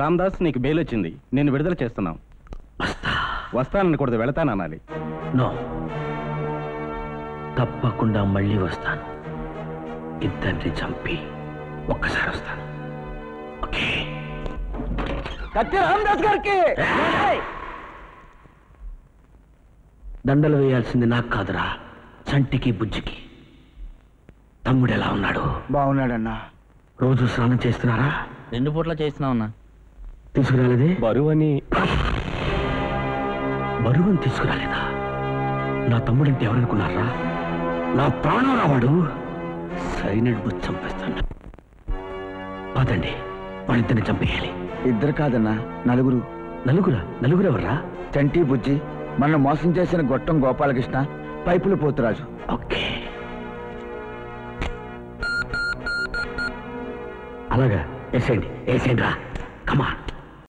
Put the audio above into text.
రామ్దాస్, నీకు బెయిల్ వచ్చింది. నేను విడుదల చేస్తున్నాం. వస్తాననకూడదు, వెళతాననాలి. నో, తప్పకుండా మళ్ళీ వస్తాను. ఇద్దరిని చంపి ఒక్కసారి వస్తాను. ఓకే? రామదాస్ గారికి దండలు వేయాల్సింది నాకు కాదురా, చంటికి బుజ్జికి. తమ్ముడు ఎలా ఉన్నాడు? బాగున్నాడన్నా. రోజు స్నానం చేస్తున్నారా? 2 పూట్ల చేస్తున్నావున్నా. తీసుకురాలేదే? బరువని తీసుకురాలేదా? నా తమ్ముడంటే ఎవరనుకున్నారా? నా ప్రాణం రావాడు. సైనడ్ బుద్ధి చంపేస్తాను. పదండి, వాళ్ళిద్దరిని చంపేయాలి. ఇద్దరు కాదన్నా, నలుగురు. నలుగురు ఎవర్రా? చంటి బుజ్జి, మన మోసం చేసిన గొట్టం గోపాలకృష్ణ, పైపుల పోతురాజు. ఓకే, అలాగా వేసేయండి రా. కమాన్.